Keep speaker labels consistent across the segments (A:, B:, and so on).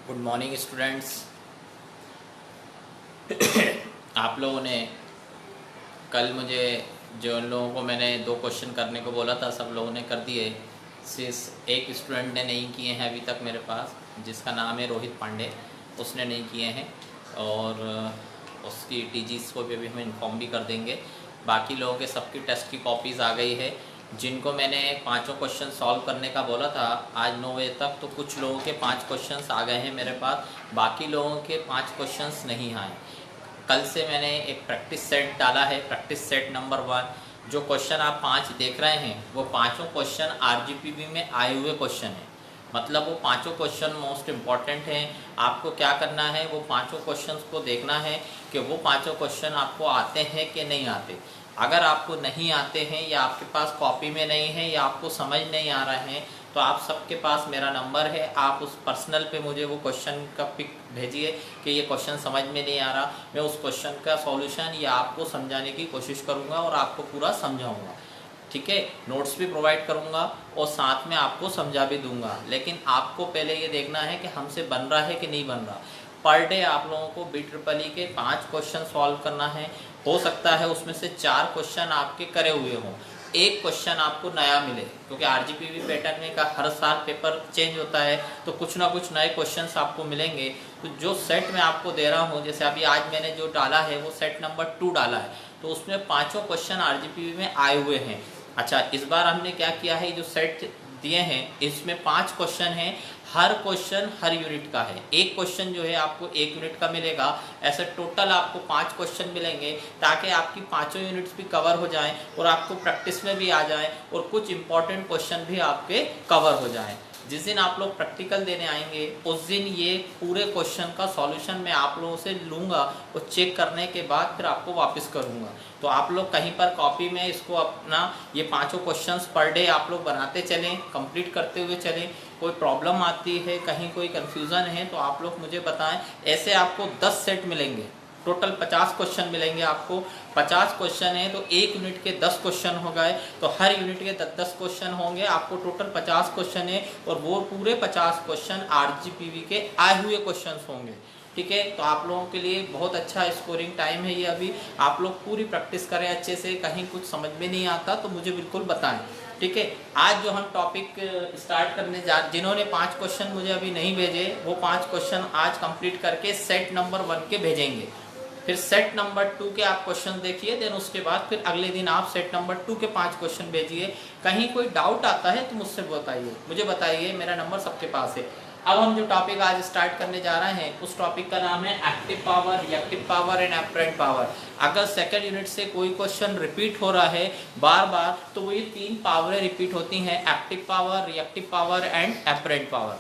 A: Good morning students. आप लोगों ने कल मुझे जो उन लोगों को मैंने 2 क्वेश्चन करने को बोला था सब लोगों ने कर दिए। सिर्फ एक स्टूडेंट ने नहीं किए हैं अभी तक मेरे पास, जिसका नाम है रोहित पांडे, उसने नहीं किए हैं और उसकी टीजीस को भी अभी हम इन्फॉर्म भी कर देंगे। बाकी लोगों के सबकी टेस्ट की कॉपीज़ आ गई है। जिनको मैंने 5 क्वेश्चन सॉल्व करने का बोला था आज 9 बजे तक, तो कुछ लोगों के 5 क्वेश्चंस आ गए हैं मेरे पास, बाकी लोगों के 5 क्वेश्चंस नहीं आए। कल से मैंने एक प्रैक्टिस सेट डाला है, प्रैक्टिस सेट नंबर 1। जो क्वेश्चन आप 5 देख रहे हैं वो पाँचों क्वेश्चन आरजीपीवी में आए हुए क्वेश्चन हैं। मतलब वो पाँचों क्वेश्चन मोस्ट इम्पॉर्टेंट हैं। आपको क्या करना है, वो पाँचों क्वेश्चंस को देखना है कि वो पाँचों क्वेश्चन आपको आते हैं कि नहीं आते। अगर आपको नहीं आते हैं या आपके पास कॉपी में नहीं है या आपको समझ नहीं आ रहे हैं तो आप सबके पास मेरा नंबर है, आप उस पर्सनल पे मुझे वो क्वेश्चन का पिक भेजिए कि ये क्वेश्चन समझ में नहीं आ रहा। मैं उस क्वेश्चन का सॉल्यूशन या आपको समझाने की कोशिश करूँगा और आपको पूरा समझाऊँगा। ठीक है, नोट्स भी प्रोवाइड करूँगा और साथ में आपको समझा भी दूंगा। लेकिन आपको पहले ये देखना है कि हमसे बन रहा है कि नहीं बन रहा। पर डे आप लोगों को BEE के 5 क्वेश्चन सॉल्व करना है। हो सकता है उसमें से 4 क्वेश्चन आपके करे हुए हों, एक क्वेश्चन आपको नया मिले, क्योंकि आरजीपीवी पैटर्न में का हर साल पेपर चेंज होता है तो कुछ ना कुछ नए क्वेश्चंस आपको मिलेंगे। तो जो सेट मैं आपको दे रहा हूँ, जैसे अभी आज मैंने जो डाला है वो सेट नंबर 2 डाला है, तो उसमें पाँचों क्वेश्चन आरजीपीवी में आए हुए हैं। अच्छा, इस बार हमने क्या किया है, जो सेट दिए हैं इसमें 5 क्वेश्चन हैं, हर क्वेश्चन हर यूनिट का है। एक क्वेश्चन जो है आपको 1 यूनिट का मिलेगा, ऐसे टोटल आपको 5 क्वेश्चन मिलेंगे ताकि आपकी पाँचों यूनिट्स भी कवर हो जाएं और आपको प्रैक्टिस में भी आ जाएं और कुछ इंपॉर्टेंट क्वेश्चन भी आपके कवर हो जाएं। जिस दिन आप लोग प्रैक्टिकल देने आएंगे उस दिन ये पूरे क्वेश्चन का सॉल्यूशन मैं आप लोगों से लूँगा और चेक करने के बाद फिर आपको वापस करूँगा। तो आप लोग कहीं पर कॉपी में इसको अपना ये पाँचों क्वेश्चंस पर डे आप लोग बनाते चलें, कंप्लीट करते हुए चलें। कोई प्रॉब्लम आती है, कहीं कोई कन्फ्यूज़न है तो आप लोग मुझे बताएं। ऐसे आपको 10 सेट मिलेंगे, टोटल 50 क्वेश्चन मिलेंगे आपको। 50 क्वेश्चन है तो 1 यूनिट के 10 क्वेश्चन हो गए, तो हर यूनिट के 10-10 क्वेश्चन होंगे। आपको टोटल 50 क्वेश्चन है और वो पूरे 50 क्वेश्चन आरजीपीवी के आए हुए क्वेश्चन होंगे। ठीक है, तो आप लोगों के लिए बहुत अच्छा स्कोरिंग टाइम है ये। अभी आप लोग पूरी प्रैक्टिस करें अच्छे से, कहीं कुछ समझ में नहीं आता तो मुझे बिल्कुल बताएं। ठीक है, आज जो हम टॉपिक स्टार्ट करने जिन्होंने 5 क्वेश्चन मुझे अभी नहीं भेजे वो 5 क्वेश्चन आज कंप्लीट करके सेट नंबर 1 के भेजेंगे। फिर सेट नंबर 2 के आप क्वेश्चन देखिए, देन उसके बाद फिर अगले दिन आप सेट नंबर 2 के 5 क्वेश्चन भेजिए। कहीं कोई डाउट आता है तो मुझसे बताइए, मुझे बताइए, मेरा नंबर सबके पास है। अब हम जो टॉपिक आज स्टार्ट करने जा रहे हैं उस टॉपिक का नाम है active power, reactive power and apparent power. अगर सेकंड यूनिट से कोई क्वेश्चन रिपीट हो रहा है बार बार तो वो ये 3 पावरें रिपीट होती हैं, active power, reactive power and apparent power.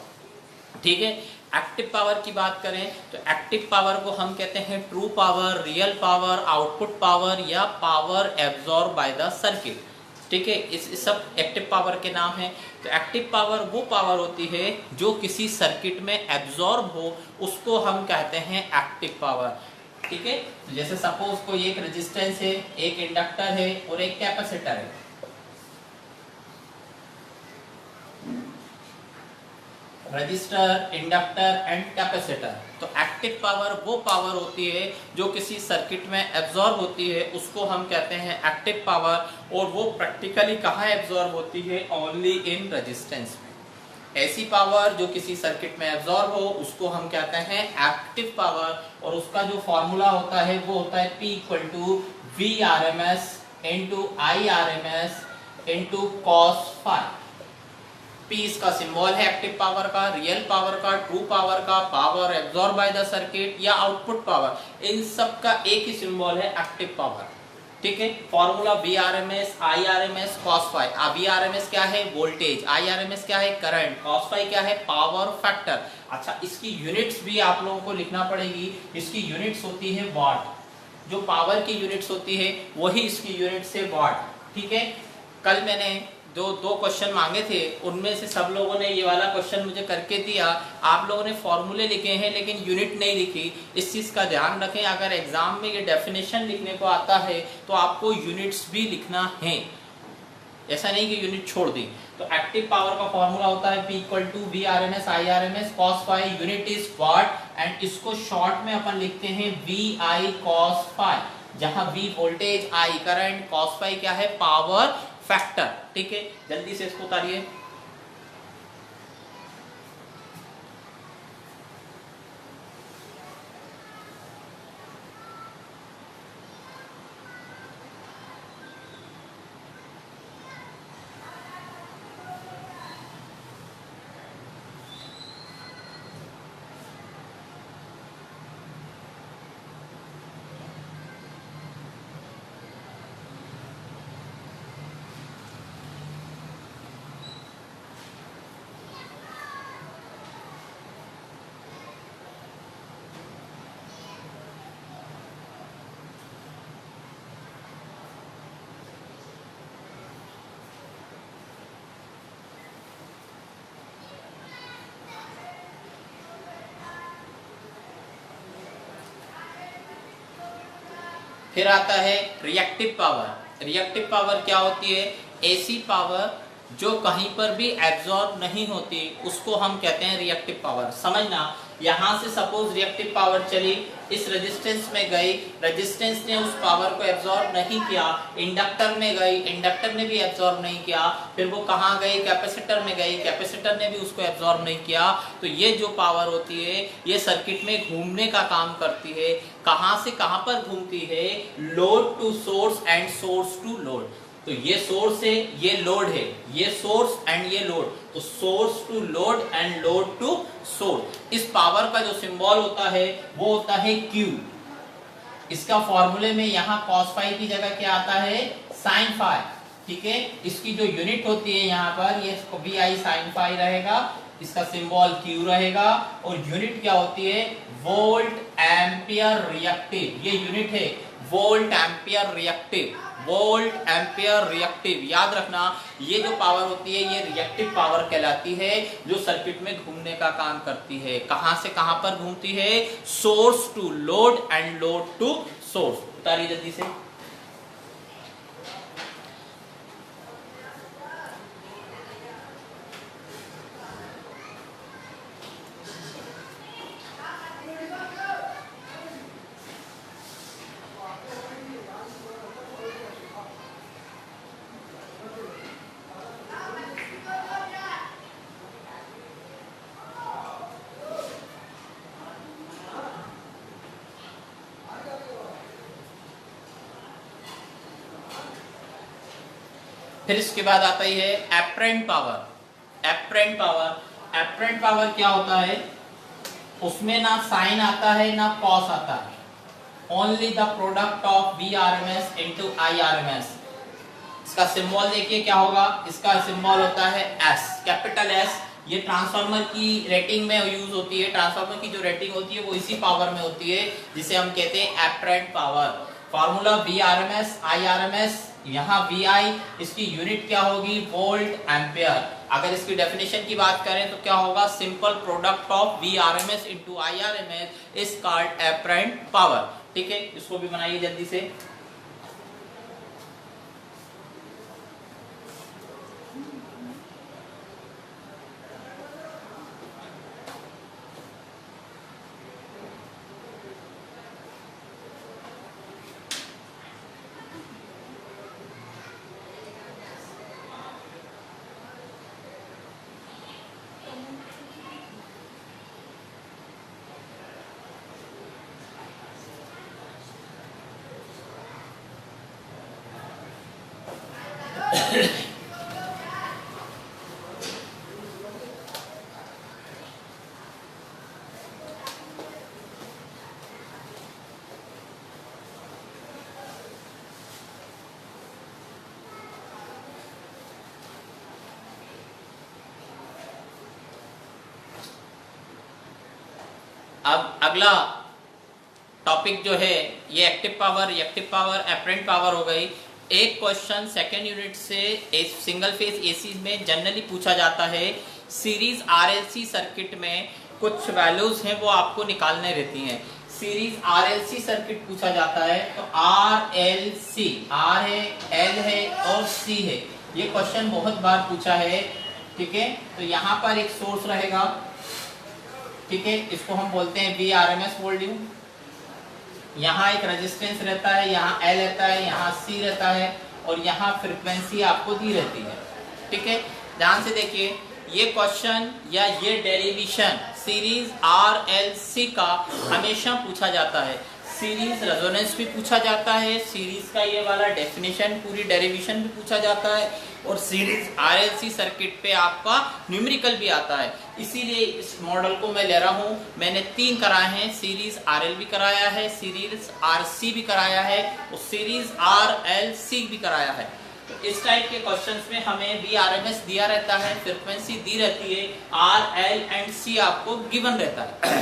A: ठीक है, एक्टिव पावर की बात करें तो एक्टिव पावर को हम कहते हैं true power, real power, output power या power absorb by the circuit. ठीक है, इस सब एक्टिव पावर के नाम हैं। तो एक्टिव पावर वो पावर होती है जो किसी सर्किट में एब्जॉर्ब हो, उसको हम कहते हैं एक्टिव पावर। ठीक है, तो जैसे सपोज कोई एक रेजिस्टेंस है, एक इंडक्टर है और एक कैपेसिटर है। Register, inductor and capacitor. तो एक्टिव पावर वो पावर होती है जो किसी सर्किट में एब्जॉर्ब होती है, उसको हम कहते हैं एक्टिव पावर। और वो प्रैक्टिकली कहाँ एब्जॉर्ब होती है, ओनली इन रेजिस्टेंस में। ऐसी पावर जो किसी सर्किट में एब्जॉर्ब हो उसको हम कहते हैं एक्टिव पावर। और उसका जो फॉर्मूला होता है वो होता है P = VRMS × IRMS × cos φ। P इसका सिंबल है एक्टिव पावर का, रियल पावर का, ट्रू पावर का, power absorb by the circuit या आउटपुट पावर, इन सब का एक ही सिंबल है एक्टिव पावर। ठीक है, formula VRMS, IRMS, cos φ। VRMS क्या है, वोल्टेज, IRMS क्या है, करंट, cos φ क्या है, पावर फैक्टर। अच्छा, इसकी यूनिट्स भी आप लोगों को लिखना पड़ेगी। इसकी यूनिट्स होती है वाट। जो पावर की यूनिट्स होती है वही इसकी यूनिट्स है वाट। ठीक है, कल मैंने जो 2 क्वेश्चन मांगे थे उनमें से सब लोगों ने ये वाला क्वेश्चन मुझे करके दिया। आप लोगों ने फॉर्मूले लिखे हैं लेकिन यूनिट नहीं लिखी। इस चीज़ का ध्यान रखें, अगर एग्जाम में ये डेफिनेशन लिखने को आता है तो आपको यूनिट्स भी लिखना है, ऐसा नहीं कि यूनिट छोड़ दी। तो एक्टिव पावर का फॉर्मूला होता है P equal to V R M S I R M S cos phi, unit is watt, and इसको शॉर्ट में अपन लिखते हैं वी आई कॉस फाई, जहां V voltage, I current, cos phi क्या है, पावर फैक्टर। ठीक है, जल्दी से इसको उतारिए। फिर आता है रिएक्टिव पावर। रिएक्टिव पावर क्या होती है, ऐसी पावर जो कहीं पर भी एब्जॉर्ब नहीं होती, उसको हम कहते हैं रिएक्टिव पावर। समझना, यहां से सपोज रिएक्टिव पावर चली, इस रेजिस्टेंस में गई, रेजिस्टेंस ने उस पावर को एब्जॉर्ब नहीं किया, इंडक्टर में गई, इंडक्टर ने भी एब्जॉर्ब नहीं किया, फिर वो कहां गई, कैपेसिटर में गई, कैपेसिटर ने भी उसको एब्जॉर्ब नहीं किया। तो ये जो पावर होती है ये सर्किट में घूमने का काम करती है। कहां से कहां पर घूमती है, load to source and source to load. तो ये सोर्स है, ये लोड है, ये सोर्स एंड ये लोड, तो source to load and load to source. इस पावर का जो सिंबल होता है वो होता है Q। इसका फॉर्मूले में यहाँ cos फाई की जगह क्या आता है, sin फाई। ठीक है, इसकी जो यूनिट होती है यहाँ पर ये वी आई साइन फाई रहेगा, इसका सिंबल Q रहेगा, और यूनिट क्या होती है, वोल्ट एम्पियर रिएक्टिव। ये यूनिट है volt ampere reactive, volt ampere reactive. याद रखना, ये जो पावर होती है ये रिएक्टिव पावर कहलाती है, जो सर्किट में घूमने का काम करती है। कहां से कहां पर घूमती है, source to load and load to source. उतारिए जल्दी से। फिर इसके बाद आता ही है apparent power. Apparent power, apparent power क्या होता है, उसमें ना साइन आता है ना कॉस आता है, only the product of V R M S into I R M S. इसका सिंबल देखिए क्या होगा, इसका सिंबल होता है एस, कैपिटल एस। ये ट्रांसफार्मर की रेटिंग में यूज होती है, ट्रांसफार्मर की जो रेटिंग होती है वो इसी पावर में होती है, जिसे हम कहते हैं apparent power. Formula V R M S I R M S, यहाँ वी आई, इसकी यूनिट क्या होगी, वोल्ट एम्पियर। अगर इसकी डेफिनेशन की बात करें तो क्या होगा, simple product of V R M S into I R M S is called apparent power. ठीक है, इसको भी बनाइए जल्दी से। अब अगला टॉपिक जो है ये active power, reactive power, apparent power हो गई। एक क्वेश्चन सेकेंड यूनिट से सिंगल फेज एसी में जनरली पूछा जाता है। सीरीज आरएलसी सर्किट में कुछ वैल्यूज हैं वो आपको निकालने रहती हैं। सीरीज आरएलसी सर्किट पूछा जाता है तो आरएलसी, आर है, एल है और सी है, ये क्वेश्चन बहुत बार पूछा है, ठीक है। तो यहाँ पर एक सोर्स रहेगा, ठीक है, इसको हम बोलते हैं VRMS वोल्यूम। यहाँ एक रेजिस्टेंस रहता है, यहाँ L रहता है, यहाँ C रहता है, और यहाँ फ्रीक्वेंसी आपको दी रहती है, ठीक है। ध्यान से देखिए, ये क्वेश्चन या ये डेरिवेशन सीरीज RLC का हमेशा पूछा जाता है। सीरीज रेजोनेंस भी पूछा जाता है, सीरीज का ये वाला डेफिनेशन पूरी डेरिवेशन भी पूछा जाता है, और सीरीज RLC सर्किट पे आपका न्यूमेरिकल भी आता है। इसीलिए इस मॉडल को मैं ले रहा हूँ। मैंने 3 कराए हैं, सीरीज RL भी कराया है, सीरीज RC भी कराया है, और सीरीज RLC भी कराया है। तो इस टाइप के क्वेश्चंस में हमें VRMS दिया रहता है, फ्रीक्वेंसी दी रहती है, R, L एंड C आपको गिवन रहता है।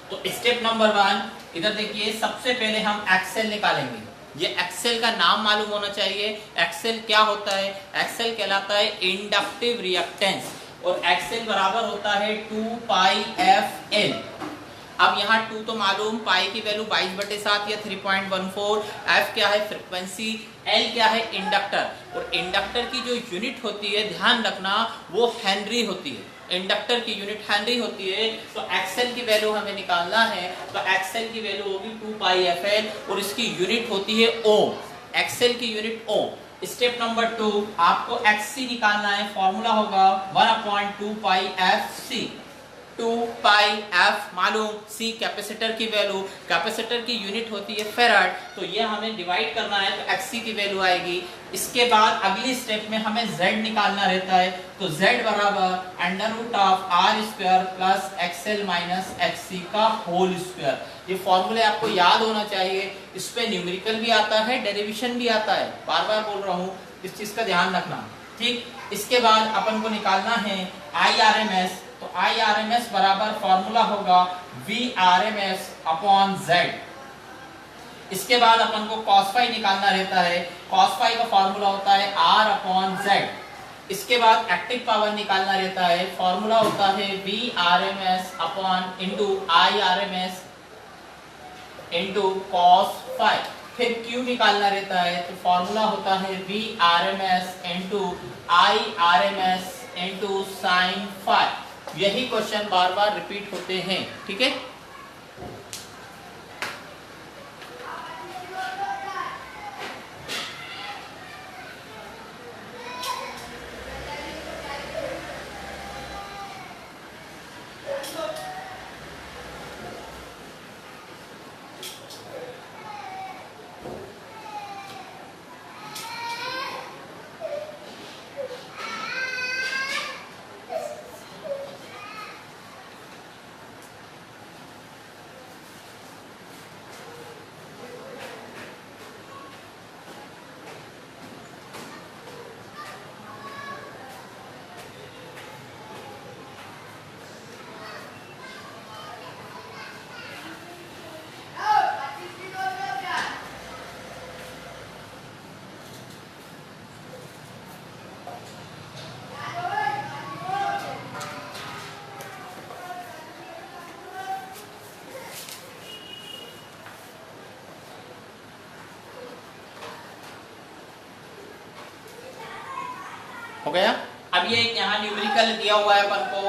A: तो स्टेप नंबर 1, इधर देखिए, सबसे पहले हम एक्सेल निकालेंगे। ये एक्सेल का नाम मालूम होना चाहिए। एक्सेल क्या होता है? एक्सेल कहलाता है इंडक्टिव रिएक्टेंस, और एक्सेल बराबर होता है 2 पाई FL। अब यहाँ 2 तो मालूम, पाई की वैल्यू 22/7 या 3.14, F क्या है? फ्रीक्वेंसी, L क्या है? इंडक्टर। और इंडक्टर की जो यूनिट होती है, ध्यान रखना, वो हेनरी होती है। इंडक्टर की यूनिट हेनरी होती है। तो एक्सेल की वैल्यू हमें निकालना है, तो एक्सेल की वैल्यू होगी 2 पाई FL, और इसकी यूनिट होती है ओम। एक्सेल की यूनिट ओम। स्टेप नंबर 2, आपको XC निकालना है। फॉर्मूला होगा 1/2 पाई FC। 2 पाई F मालूम, C कैपेसिटर की वैल्यू, कैपेसिटर की यूनिट होती है फेराड, तो ये हमें डिवाइड करना है, तो XC की वैल्यू आएगी। इसके बाद अगली स्टेप में हमें Z निकालना रहता है, तो Z बराबर √R² plus XL minus XC का होल स्क्वायर। ये फॉर्मूले आपको याद होना चाहिए। इस पे न्यूमेरिकल भी आता है, डेरिवेशन भी आता है, बार बार बोल रहा हूँ, इस चीज का ध्यान रखना, ठीक। इसके बाद अपन को निकालना है IRMS। तो IRMS बराबर फॉर्मूला होगा VRMS अपॉन Z। इसके बाद अपन को cos फाई निकालना रहता है। cos फाई का फॉर्मूला होता है R अपॉन Z। इसके बाद एक्टिव पावर निकालना रहता है। फॉर्मूला होता है VRMS upon into IRMS into cos phi. फिर Q निकालना रहता है, तो फॉर्मूला होता है VRMS into IRMS into sine phi. यही क्वेश्चन बार बार रिपीट होते हैं, ठीक है। हो गया। अब ये यहाँ न्यूमेरिकल दिया हुआ है अपन को,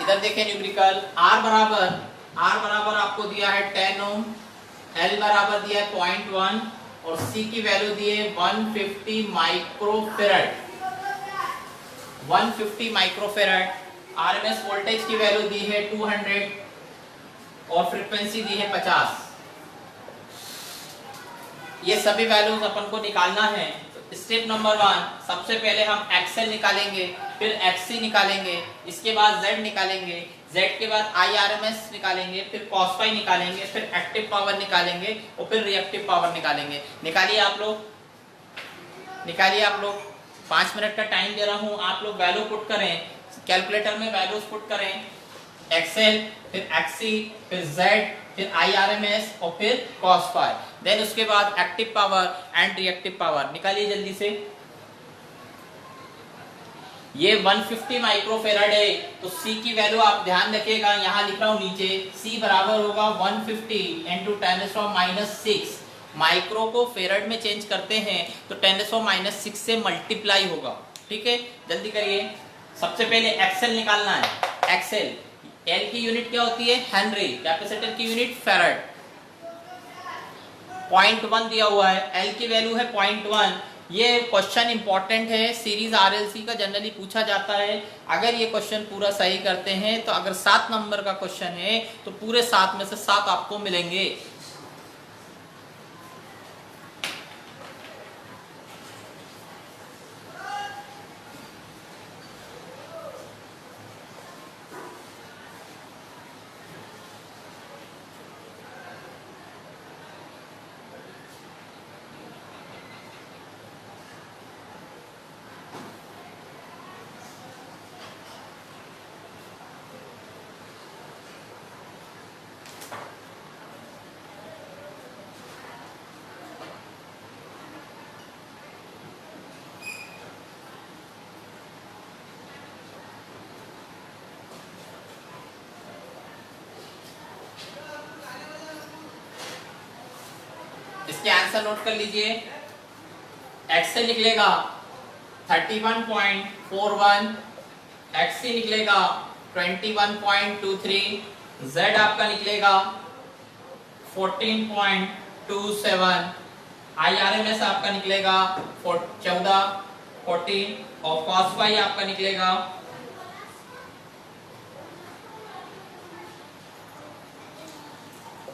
A: इधर देखें न्यूमेरिकल। R बराबर आपको दिया है 10 ओम, L बराबर दिया है 0.1, और C की वैल्यू दी है 150 माइक्रोफेराड। 150 माइक्रोफेराड। RMS वोल्टेज की वैल्यू दी है 200, और फ्रीक्वेंसी दी है 50। ये सभी वैल्यूज अपन को निकालना है। स्टेप नंबर 1, सबसे पहले हम XL निकालेंगे, फिर XC निकालेंगे, इसके बाद Z निकालेंगे, Z के बाद IRMS निकालेंगे, फिर cos फाई निकालेंगे, फिर एक्टिव पावर निकालेंगे, और फिर रिएक्टिव पावर निकालेंगे। निकालिए आप लोग। 5 मिनट का टाइम दे रहा हूँ, आप लोग वैल्यू पुट करें, कैलकुलेटर में वैल्यूज पुट करें। XL, फिर XC, फिर Z, फिर IRMS, और फिर cos फाई। देन उसके बाद active power and reactive power निकालिए जल्दी से। ये 150 माइक्रोफेराड है, तो C की वैल्यू आप ध्यान रखिएगा, यहाँ लिख रहा हूँ नीचे, C बराबर होगा 150 इंटू 10⁻⁻⁶। माइक्रो को फेरड में चेंज करते हैं तो 10⁻⁶ से मल्टीप्लाई होगा। ठीक है, जल्दी करिए। सबसे पहले एक्सेल निकालना है। एक्सेल, एल की यूनिट क्या होती है? हेनरी। कैपेसिटर की यूनिट फेरड। 0.1 दिया हुआ है, एल की वैल्यू है 0.1। ये क्वेश्चन इंपॉर्टेंट है, सीरीज आरएलसी का जनरली पूछा जाता है। अगर ये क्वेश्चन पूरा सही करते हैं तो अगर 7 नंबर का क्वेश्चन है तो पूरे 7 में से 7 आपको मिलेंगे। इसके आंसर नोट कर लीजिए। एक्स से निकलेगा 31.41, एक्स से निकलेगा 21.23, जेड आपका निकलेगा 14.27, IRMS आपका निकलेगा 14 और कॉस वाई आपका निकलेगा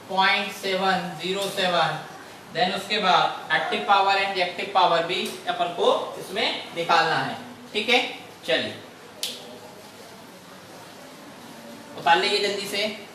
A: 0.707। देन उसके बाद active power and reactive power भी अपन को इसमें निकालना है। ठीक है, चलिए उतार लीजिए जल्दी से।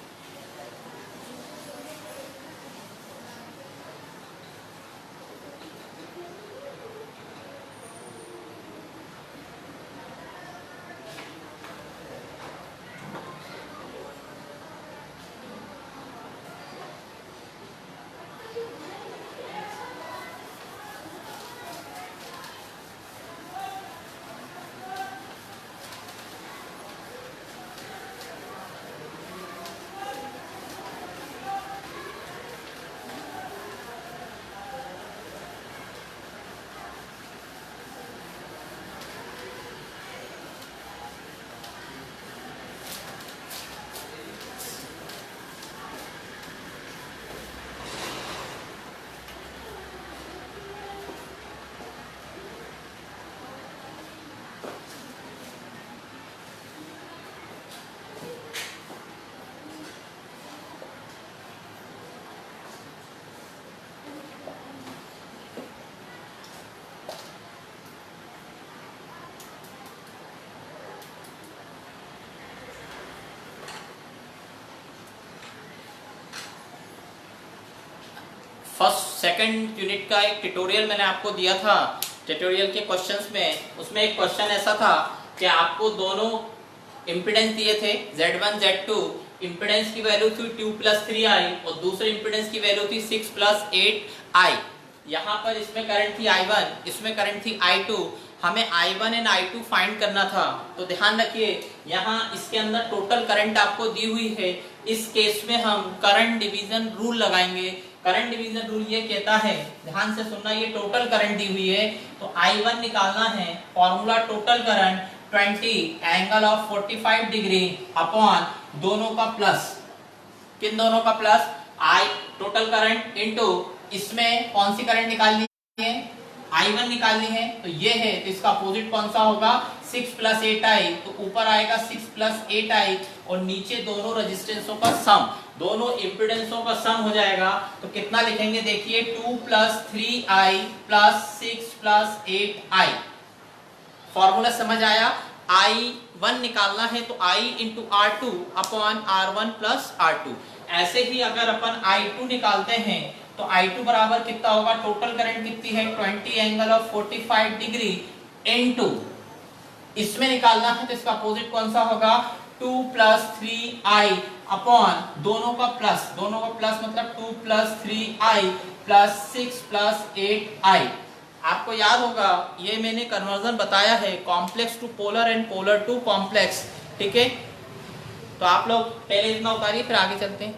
A: फर्स्ट सेकंड यूनिट का एक ट्यूटोरियल मैंने आपको दिया था। ट्यूटोरियल के क्वेश्चंस में उसमें एक क्वेश्चन ऐसा था कि आपको दोनों इंपिडेंस दिए थे Z1 Z2। इंपिडेंस की वैल्यू थी 2 + 3i और दूसरे इंपिडेंस की वैल्यू थी 6 + 8i। यहाँ पर इसमें करंट थी I1, इसमें करंट थी I2। हमें I1 एंड I2 फाइंड करना था। तो ध्यान रखिए, यहाँ इसके अंदर टोटल करंट आपको दी हुई है। इस केस में हम करंट डिवीजन रूल लगाएंगे। करंट डिवीजन रूल ये कहता है, ध्यान से सुनना, ये टोटल करंट दी हुई है तो I1 निकालना है। Formula total current 20 angle of 45 degree upon दोनों का प्लस। किन दोनों का plus? I total current into इसमें कौन सी करंट निकालनी है? I1 निकालनी है। तो ये है, तो इसका अपोजिट कौन सा होगा? 6 + 8i। तो ऊपर आएगा 6 + 8i और नीचे दोनों रेजिस्टेंसों का सम, दोनों इंपिडेंसों का सम हो जाएगा। तो कितना लिखेंगे? देखिए 2 + 3i + 6 + 8i। फॉर्मूला समझ आया? I1 निकालना है तो I × R2 upon R1 + R2। ऐसे ही अगर अपन I2 निकालते हैं तो I2 बराबर कितना होगा? टोटल करंट कितनी है? 20 एंगल ऑफ 45 डिग्री इनटू इसमें निकालना है तो इसका अपोजिट कौन सा होगा? 2 + 3i अपॉन दोनों का प्लस, दोनों का प्लस मतलब 2 + 3i + 6 + 8i। आपको याद होगा ये मैंने कन्वर्जन बताया है, complex to polar and polar to complex. ठीक है, तो आप लोग पहले इतना उतारिए फिर आगे चलते हैं।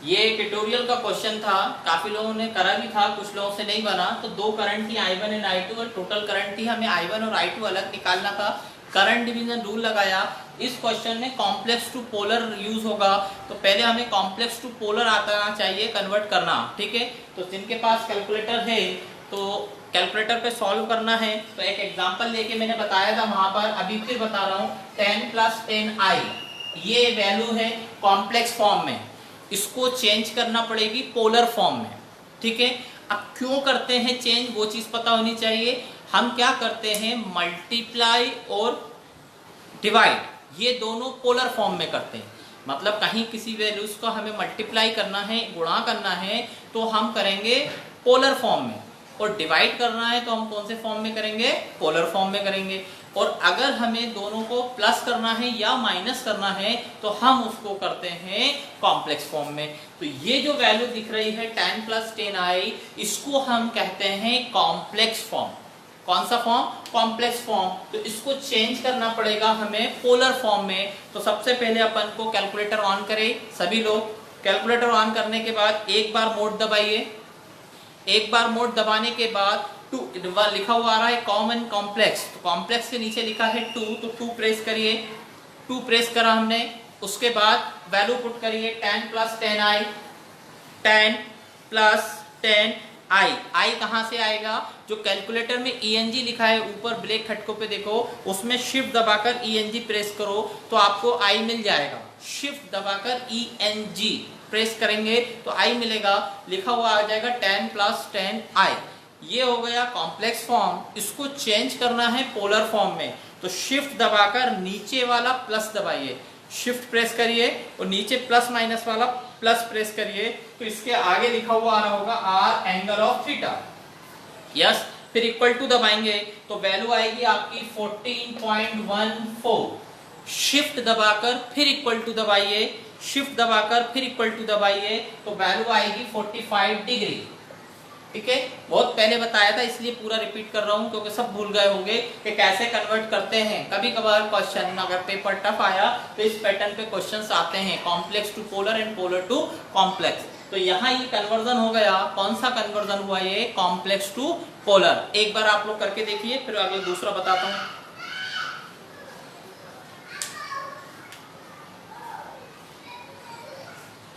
A: ये ट्यूटोरियल का क्वेश्चन था, काफी लोगों ने करा भी था, कुछ लोगों से नहीं बना। तो दो करंट थी I1 एंड I2 और टोटल करंट थी, हमें I1 और I2 अलग निकालना था। करंट डिवीजन रूल लगाया। इस क्वेश्चन में कॉम्प्लेक्स टू पोलर यूज होगा, तो पहले हमें कॉम्प्लेक्स टू पोलर आना चाहिए कन्वर्ट करना, ठीक है। तो जिनके पास कैलकुलेटर है तो कैलकुलेटर पे सॉल्व करना है। तो एक एग्जांपल लेके मैंने बताया था वहां पर, अभी फिर बता रहा हूँ। 10 + 10i ये वैल्यू है कॉम्प्लेक्स फॉर्म में, इसको चेंज करना पड़ेगी पोलर फॉर्म में, ठीक है। अब क्यों करते हैं चेंज, वो चीज पता होनी चाहिए। हम क्या करते हैं, मल्टीप्लाई और डिवाइड ये दोनों पोलर फॉर्म में करते हैं। मतलब कहीं किसी वैल्यूज को हमें मल्टीप्लाई करना है, गुणा करना है, तो हम करेंगे पोलर फॉर्म में, और डिवाइड करना है तो हम कौन से फॉर्म में करेंगे, पोलर फॉर्म में करेंगे। और अगर हमें दोनों को प्लस करना है या माइनस करना है तो हम उसको करते हैं कॉम्प्लेक्स फॉर्म में। तो ये जो वैल्यू दिख रही है 10 + 10i, इसको हम कहते हैं कॉम्प्लेक्स फॉर्म। कौन सा फॉर्म, कॉम्प्लेक्स फॉर्म। तो इसको चेंज करना पड़ेगा हमें पोलर फॉर्म में। तो सबसे पहले अपन को कैलकुलेटर ऑन करें, सभी लोग कैलकुलेटर ऑन करने के बाद एक बार मोड दबाइए। एक बार मोड दबाने के बाद 2 लिखा हुआ आ रहा है कॉमन कॉम्प्लेक्स, तो कॉम्प्लेक्स के नीचे लिखा है 2, तो 2 प्रेस करिए। 2 प्रेस करा हमने, उसके बाद वैल्यू पुट करिए 10 + 10i, 10 + 10i। i कहां से आएगा, जो कैलकुलेटर में ENG लिखा है ऊपर ब्लैक खटकों पे देखो, उसमें शिफ्ट दबाकर ENG प्रेस करो तो आपको i मिल जाएगा। शिफ्ट दबाकर ENG प्रेस करेंगे तो i मिलेगा, लिखा हुआ आ जाएगा 10 + 10i। ये हो गया कॉम्प्लेक्स फॉर्म। इसको चेंज करना है पोलर फॉर्म में, तो शिफ्ट दबाकर नीचे वाला प्लस दबाइए, शिफ्ट प्रेस करिए और नीचे प्लस माइनस वाला प्लस प्रेस करिए, तो इसके आगे लिखा हुआ आ रहा होगा R angle of theta, yes. फिर इक्वल टू दबाएंगे तो वैल्यू आएगी आपकी 14.14। शिफ्ट दबाकर फिर इक्वल टू दबाइए, शिफ्ट दबाकर फिर इक्वल टू दबाइए, तो वैल्यू आएगी 45 डिग्री, ठीक है। बहुत पहले बताया था इसलिए पूरा रिपीट कर रहा हूं, क्योंकि सब भूल गए होंगे कि कैसे कन्वर्ट करते हैं। कभी कभार क्वेश्चन अगर पेपर टफ आया तो इस पैटर्न पे क्वेश्चंस आते हैं, complex to polar and polar to complex. तो यहाँ ये कन्वर्जन हो गया, कौन सा कन्वर्जन हुआ, ये कॉम्प्लेक्स टू पोलर। एक बार आप लोग करके देखिए, फिर अगला दूसरा बताता हूँ।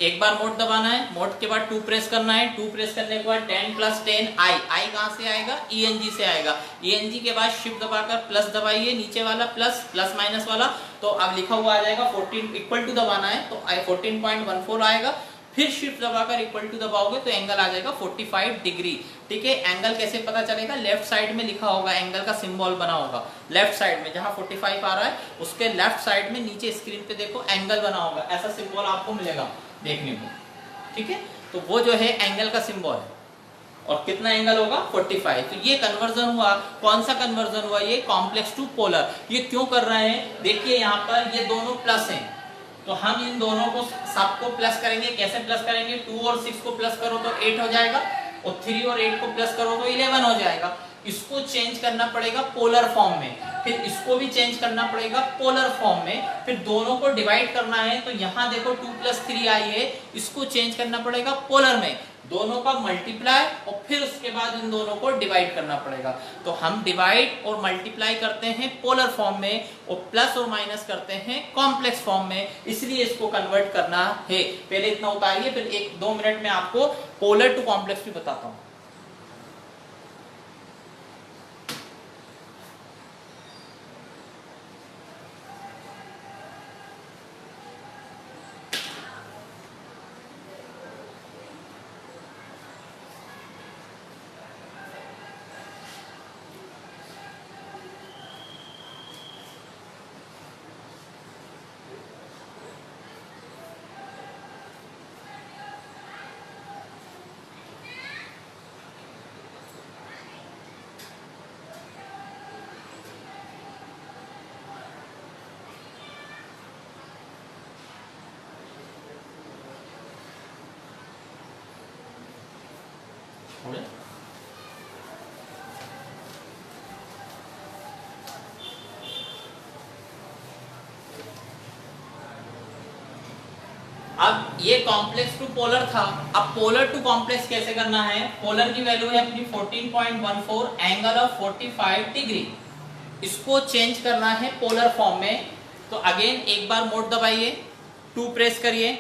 A: एक बार मोड दबाना है, मोड के बाद 2 प्रेस करना है, 2 प्रेस करने के बाद 10 + 10i, i कहां से आएगा, ENG से आएगा। ENG के बाद शिफ्ट दबाकर प्लस दबाइए, नीचे वाला प्लस, प्लस माइनस वाला, तो अब लिखा हुआ आ जाएगा 14 इक्वल टू दबाना है तो 14.14 आएगा। फिर शिफ्ट दबाकर इक्वल टू दबाओगे तो एंगल आ जाएगा 45 डिग्री, ठीक है। एंगल कैसे पता चलेगा, लेफ्ट साइड में लिखा होगा, एंगल का सिंबल बना होगा लेफ्ट साइड में, जहां 45 आ रहा है उसके लेफ्ट साइड में नीचे स्क्रीन पे देखो एंगल बना होगा, ऐसा सिंबल आपको मिलेगा देखने को, ठीक है। तो वो जो है एंगल का सिंबल है, और कितना एंगल होगा 45। तो ये कन्वर्जन हुआ, कौन सा कन्वर्जन हुआ, ये कॉम्प्लेक्स टू पोलर। ये क्यों कर रहे हैं, देखिए यहाँ पर ये दोनों प्लस हैं, तो हम इन दोनों को सबको प्लस करेंगे। कैसे प्लस करेंगे, 2 और 6 को प्लस करो तो 8 हो जाएगा, और 3 और 8 को प्लस करो तो 11 हो जाएगा। इसको चेंज करना पड़ेगा पोलर फॉर्म में, फिर इसको भी चेंज करना पड़ेगा पोलर फॉर्म में, फिर दोनों को डिवाइड करना है। तो यहाँ देखो 2 + 3i है, इसको चेंज करना पड़ेगा पोलर में, दोनों का मल्टीप्लाई, और फिर उसके बाद इन दोनों को डिवाइड करना पड़ेगा। तो हम डिवाइड और मल्टीप्लाई करते हैं पोलर फॉर्म में, और प्लस और माइनस करते हैं कॉम्प्लेक्स फॉर्म में, इसलिए इसको कन्वर्ट करना है। पहले इतना उतारिए, फिर 1-2 मिनट में आपको पोलर टू कॉम्प्लेक्स भी बताता हूँ। अब ये कॉम्प्लेक्स टू पोलर था, अब पोलर टू कॉम्प्लेक्स कैसे करना है? पोलर की वैल्यू है अपनी 14.14, एंगल ऑफ 45 डिग्री, इसको चेंज करना है पोलर फॉर्म में। तो अगेन एक बार मोड दबाइए, 2 प्रेस करिए,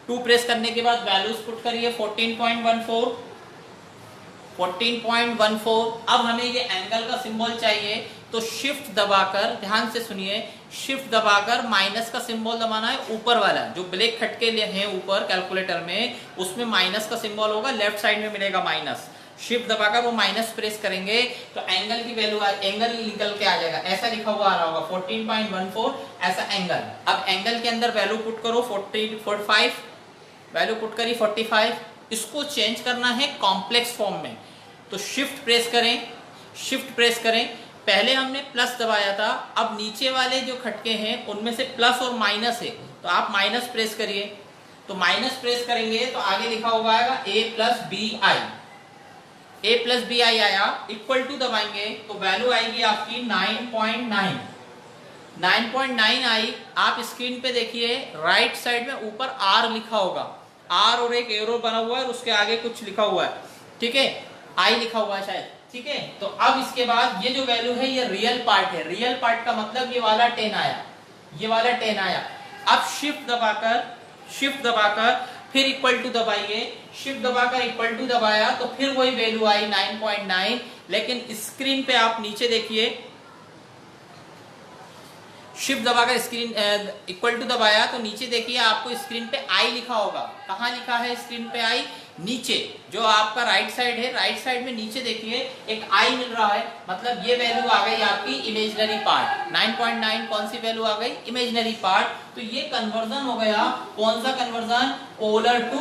A: 2 प्रेस करने के बाद वैल्यूज पुट करिए 14.14, 14.14। अब हमें ये एंगल का सिंबल चाहिए, तो शिफ्ट दबाकर, ध्यान से सुनिए, शिफ्ट दबाकर माइनस का सिंबल दबाना है, ऊपर वाला जो ब्लैक खटके हैं ऊपर कैलकुलेटर में, उसमें माइनस का सिंबल होगा, लेफ्ट साइड में मिलेगा माइनस। शिफ्ट दबाकर वो माइनस प्रेस करेंगे तो एंगल की वैल्यू, एंगल निकल के आ जाएगा, ऐसा लिखा हुआ आ रहा होगा 14.14 ऐसा एंगल। अब एंगल के अंदर वैल्यू पुट करो 45, वैल्यू पुट करी 45, इसको चेंज करना है कॉम्प्लेक्स फॉर्म में। तो शिफ्ट प्रेस करें, शिफ्ट प्रेस करें, पहले हमने प्लस दबाया था, अब नीचे वाले जो खटके हैं उनमें से प्लस और माइनस है, तो आप माइनस प्रेस करिए। तो माइनस प्रेस करेंगे तो आगे लिखा हुआ आएगा a plus B I, a plus B I आया, इक्वल टू दबाएंगे तो वैल्यू आएगी आपकी 9.9, 9.9 आई। आप स्क्रीन पे देखिए राइट साइड में ऊपर R लिखा होगा, R और एक एरो बना हुआ है और उसके आगे कुछ लिखा हुआ है, ठीक है, I लिखा हुआ है शायद, ठीक है। तो अब इसके बाद ये जो वैल्यू है ये रियल पार्ट है, रियल पार्ट का मतलब ये वाला 10 आया, ये वाला 10 आया। अब शिफ्ट दबाकर फिर इक्वल टू दबाइए, शिफ्ट दबाकर इक्वल टू दबाया तो फिर वही वैल्यू आई 9.9, लेकिन स्क्रीन पे आप नीचे देखिए, शिफ्ट दबाकर स्क्रीन इक्वल टू दबाया तो नीचे देखिए आपको स्क्रीन पे आई लिखा होगा। कहाँ लिखा है स्क्रीन पे आई? नीचे, जो आपका राइट साइड है, राइट साइड में नीचे देखिए एक आई मिल रहा है, मतलब ये वैल्यू आ गई आपकी इमेजिनरी पार्ट। 9.9 कौन सी वैल्यू आ गई? Imaginary part. तो ये कन्वर्जन हो गया, कौन सा conversion? Polar to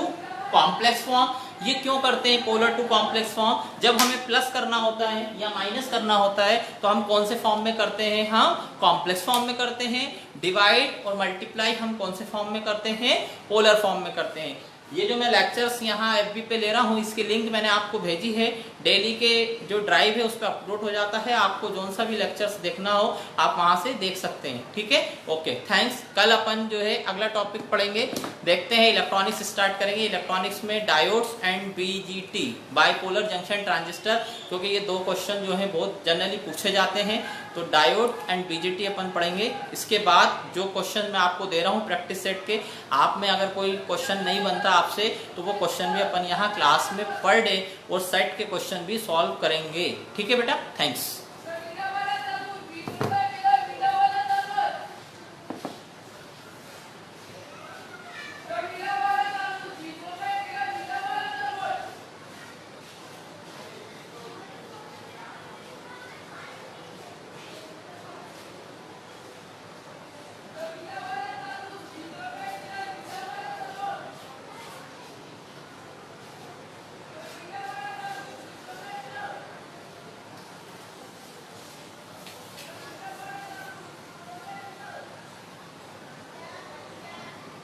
A: complex form. ये क्यों करते हैं पोलर टू कॉम्प्लेक्स फॉर्म? जब हमें प्लस करना होता है या माइनस करना होता है तो हम कौन से फॉर्म में करते हैं? हम कॉम्प्लेक्स फॉर्म में करते हैं। डिवाइड और मल्टीप्लाई हम कौन से फॉर्म में करते हैं? पोलर फॉर्म में करते हैं। ये जो मैं लेक्चर्स यहाँ FB पे ले रहा हूँ, इसकी लिंक मैंने आपको भेजी है, डेली के जो ड्राइव है उस पर अपलोड हो जाता है, आपको जो सा भी लेक्चर्स देखना हो आप वहाँ से देख सकते हैं, ठीक है। Okay, thanks. कल अपन जो है अगला टॉपिक पढ़ेंगे, देखते हैं इलेक्ट्रॉनिक्स स्टार्ट करेंगे। इलेक्ट्रॉनिक्स में diodes and BJT, bipolar junction transistor, क्योंकि ये 2 क्वेश्चन जो है बहुत जनरली पूछे जाते हैं, तो डायोड एंड BJT अपन पढ़ेंगे। इसके बाद जो क्वेश्चन मैं आपको दे रहा हूँ प्रैक्टिस सेट के, आप में अगर कोई क्वेश्चन नहीं बनता आपसे तो वो क्वेश्चन भी अपन यहाँ क्लास में पर डे और सेट के क्वेश्चन भी सॉल्व करेंगे, ठीक है बेटा। थैंक्स।